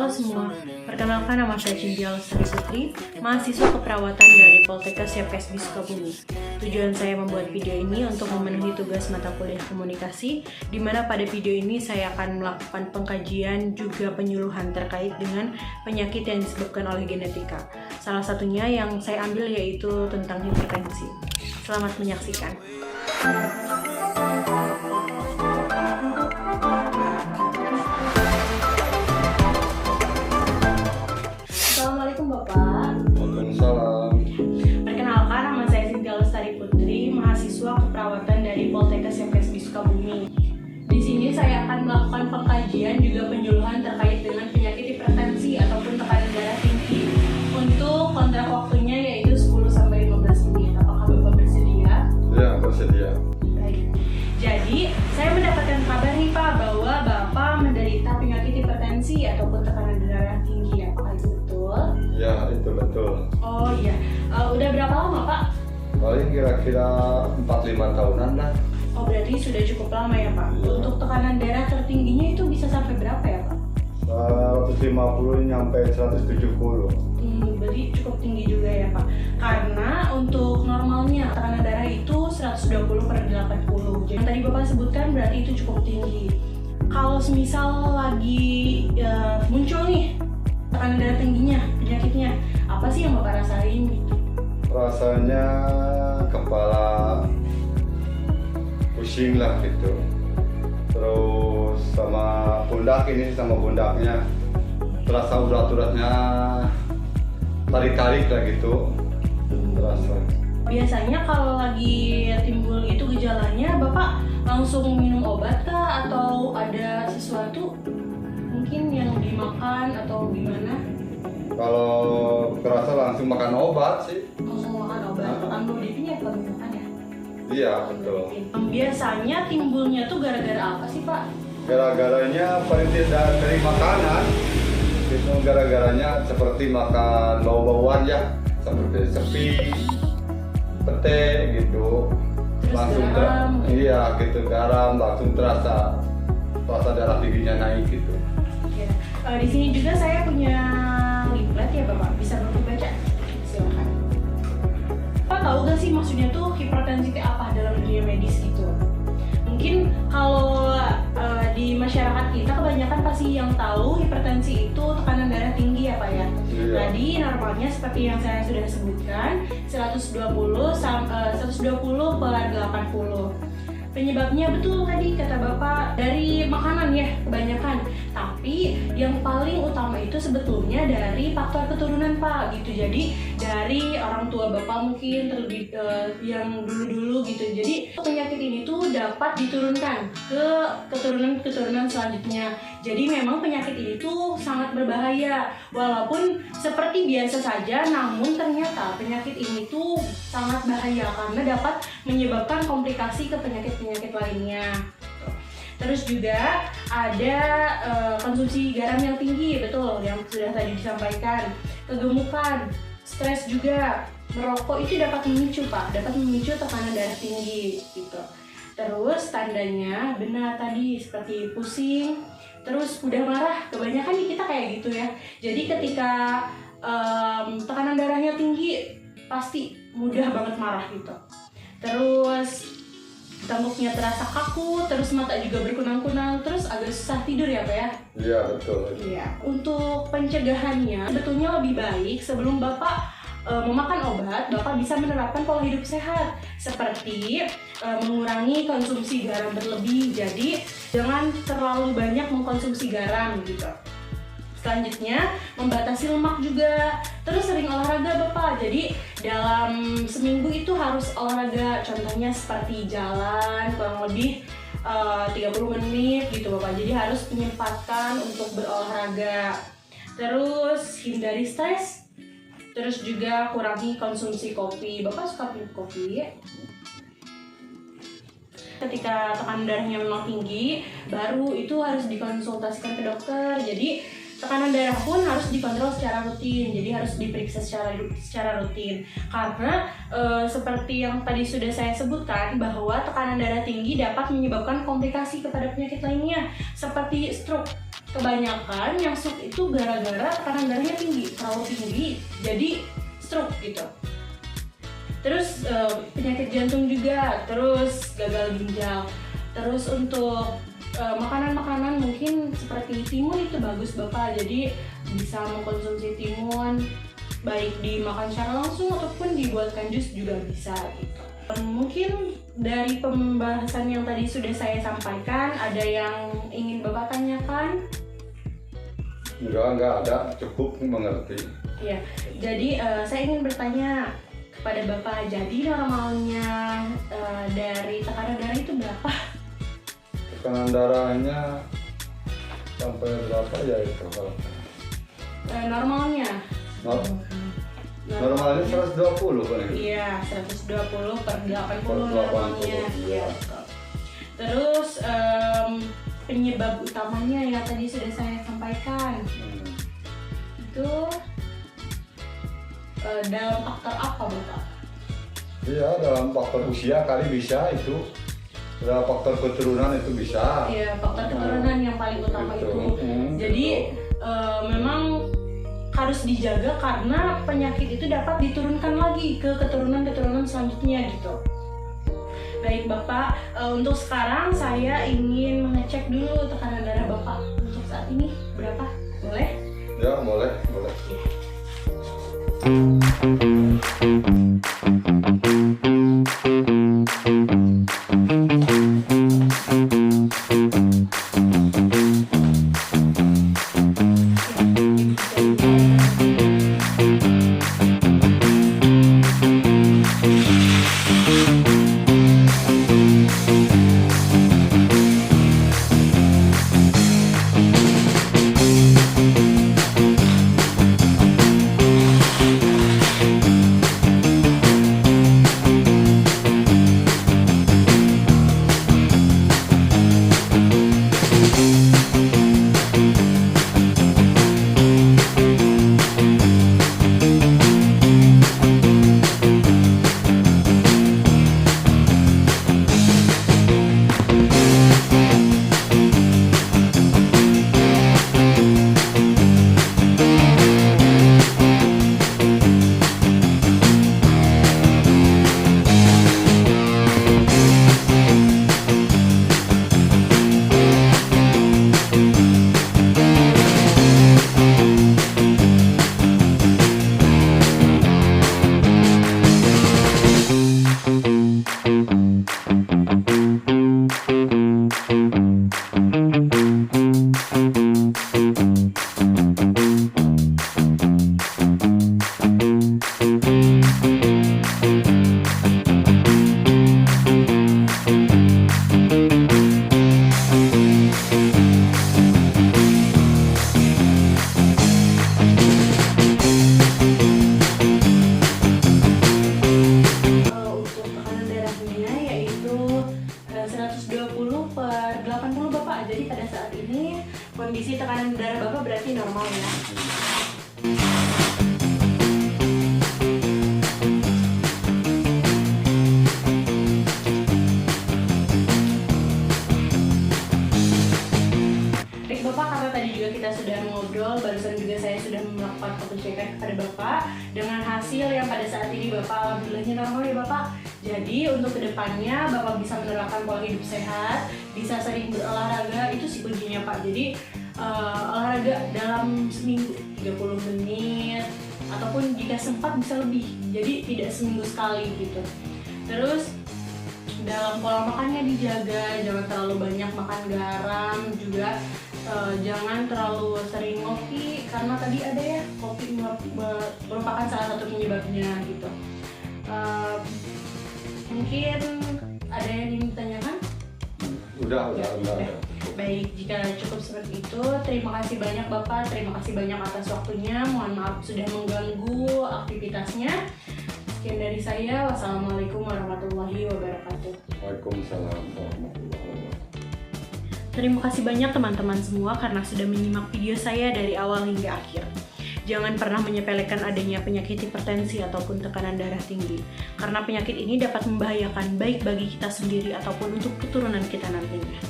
Halo semua, perkenalkan nama saya Cynthia Lestari Putri, mahasiswa keperawatan dari Poltekkes Syepkesbi Sukabumi. Tujuan saya membuat video ini untuk memenuhi tugas mata kuliah komunikasi, di mana pada video ini saya akan melakukan pengkajian juga penyuluhan terkait dengan penyakit yang disebabkan oleh genetika. Salah satunya yang saya ambil yaitu tentang hipertensi. Selamat menyaksikan. Assalamualaikum Bapak. Waalaikumsalam. Perkenalkan, nama saya Cynthia Lestari Putri, mahasiswa keperawatan dari Poltekkes Syepkesbi Sukabumi. Di sini saya akan melakukan pengkajian juga penyuluhan terkait dengan penyakit hipertensi ataupun tekanan darah tinggi. Untuk kontrak waktunya yaitu 10-15 menit. Apakah Bapak bersedia? Ya, bersedia. Baik. Jadi, saya mendapatkan kabar nih Pak bahwa Bapak menderita penyakit hipertensi ataupun tekanan darah tinggi. Apakah itu betul? Ya, itu betul. Oh iya. Udah berapa lama Pak? Paling kira-kira 4-5 tahunan lah. Oh berarti sudah cukup lama ya Pak. Iya. Untuk tekanan darah tertingginya itu bisa sampai berapa ya Pak? 150 nyampe 170. Berarti cukup tinggi juga ya Pak. Karena untuk normalnya tekanan darah itu 120/80. Jadi yang tadi Bapak sebutkan berarti itu cukup tinggi. Kalau semisal lagi muncul nih tekanan darah tingginya, penyakitnya, apa sih yang Bapak rasain gitu? Rasanya kepala pusing lah gitu. Terus sama pundaknya terasa urat-uratnya tarik-tarik lah gitu. Terasa. Biasanya kalau lagi timbul itu gejalanya, Bapak langsung minum obat kah? Atau ada sesuatu mungkin yang dimakan atau gimana? Kalau kerasa langsung makan obat sih. Langsung makan obat, amlodipin ya Pak misalkan ya? Iya, betul. Biasanya timbulnya tuh gara-gara apa sih Pak? Gara-garanya paling tidak dari makanan. Itu gara-garanya seperti makan bau-bauan ya, seperti sepi, pete gitu. Terus Langsung garam. iya gitu, garam langsung terasa darah tingginya naik gitu. Ya. Di sini juga saya punya leaflet ya Bapak, bisa Bapak baca? Silakan. Pak tahu gak sih maksudnya tuh hipertensi itu apa dalam dunia medis gitu? Mungkin kalau di masyarakat kita kebanyakan pasti yang tahu hipertensi itu tekanan darah tinggi ya Pak ya. Iya. Tadi normalnya seperti yang saya sudah sebutkan 120/80. Penyebabnya betul tadi kata Bapak dari makanan ya kebanyakan. Tapi yang paling utama itu sebetulnya dari faktor keturunan Pak gitu. Jadi dari orang tua Bapak mungkin terlebih yang dulu-dulu gitu. Jadi penyakit ini tuh dapat diturunkan ke keturunan selanjutnya. Jadi memang penyakit ini tuh sangat berbahaya. Walaupun seperti biasa saja, namun ternyata penyakit ini tuh sangat bahaya karena dapat menyebabkan komplikasi ke penyakit-penyakit lainnya. Terus juga ada konsumsi garam yang tinggi, betul yang sudah tadi disampaikan. Kegemukan, stres juga, merokok itu dapat memicu Pak, dapat memicu tekanan darah tinggi gitu. Terus tandanya benar tadi seperti pusing, terus mudah marah, kebanyakan nih kita kayak gitu ya. Jadi ketika tekanan darahnya tinggi pasti mudah banget marah gitu. Terus tengkuknya terasa kaku, terus mata juga berkunang-kunang, terus agak susah tidur ya Pak ya? Iya, betul. Iya. Untuk pencegahannya sebetulnya lebih baik sebelum Bapak memakan obat, Bapak bisa menerapkan pola hidup sehat seperti mengurangi konsumsi garam berlebih. Jadi jangan terlalu banyak mengkonsumsi garam gitu. Selanjutnya membatasi lemak juga. Terus sering olahraga Bapak. Jadi dalam seminggu itu harus olahraga. Contohnya seperti jalan kurang lebih 30 menit gitu Bapak. Jadi harus menyempatkan untuk berolahraga. Terus hindari stres. Terus juga kurangi konsumsi kopi. Bapak suka minum kopi? Ketika tekanan darahnya memang tinggi, baru itu harus dikonsultasikan ke dokter. Jadi tekanan darah pun harus dikontrol secara rutin, jadi harus diperiksa secara rutin. Karena seperti yang tadi sudah saya sebutkan bahwa tekanan darah tinggi dapat menyebabkan komplikasi kepada penyakit lainnya seperti stroke. kebanyakan yang stroke itu gara-gara tekanan darahnya tinggi, terlalu tinggi, jadi stroke gitu. Terus penyakit jantung juga, terus gagal ginjal. Terus untuk makanan-makanan mungkin seperti timun itu bagus Bapak, jadi bisa mengkonsumsi timun, baik dimakan secara langsung ataupun dibuatkan jus juga bisa gitu. Mungkin dari pembahasan yang tadi sudah saya sampaikan, ada yang ingin Bapak tanyakan? Enggak ada, cukup mengerti. Ya, jadi saya ingin bertanya kepada Bapak, jadi normalnya dari tekanan darah itu berapa? Tekanan darahnya sampai berapa ya itu? Normalnya? Normalnya 120 kan itu? Iya, 120 per 80 Per 80, normalnya. iya. Terus penyebab utamanya yang tadi sudah saya sampaikan itu dalam faktor apa Bapak? Iya, dalam faktor usia kali bisa itu. Dalam faktor keturunan itu bisa. Iya, faktor keturunan yang paling utama Gitu. itu. Jadi memang harus dijaga karena penyakit itu dapat diturunkan lagi ke keturunan-keturunan selanjutnya gitu. Baik Bapak, untuk sekarang saya ingin mengecek dulu tekanan darah Bapak untuk saat ini berapa? Boleh? Ya, boleh. kondisi tekanan darah Bapak berarti normal ya. Baik Bapak, karena tadi juga kita sudah ngobrol, barusan juga saya sudah melakukan pengecekan kepada Bapak dengan hasil yang pada saat ini Bapak alhamdulillahnya normal ya Bapak. Jadi untuk kedepannya Bapak bisa menerapkan pola hidup sehat, bisa sering berolahraga, itu sih kuncinya Pak. Jadi olahraga dalam seminggu 30 menit ataupun jika sempat bisa lebih, jadi tidak seminggu sekali gitu. Terus dalam pola makannya dijaga, jangan terlalu banyak makan garam juga, jangan terlalu sering ngopi karena tadi ada ya kopi merupakan salah satu penyebabnya gitu. Mungkin ada yang ingin ditanyakan? Udah. Baik, jika cukup seperti itu, terima kasih banyak Bapak, terima kasih banyak atas waktunya. Mohon maaf sudah mengganggu aktivitasnya. Sekian dari saya, wassalamualaikum warahmatullahi wabarakatuh. Waalaikumsalam warahmatullahi wabarakatuh. Terima kasih banyak teman-teman semua karena sudah menyimak video saya dari awal hingga akhir. Jangan pernah menyepelekan adanya penyakit hipertensi ataupun tekanan darah tinggi, karena penyakit ini dapat membahayakan baik bagi kita sendiri ataupun untuk keturunan kita nantinya.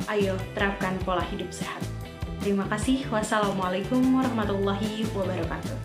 Ayo, terapkan pola hidup sehat. Terima kasih. Wassalamualaikum warahmatullahi wabarakatuh.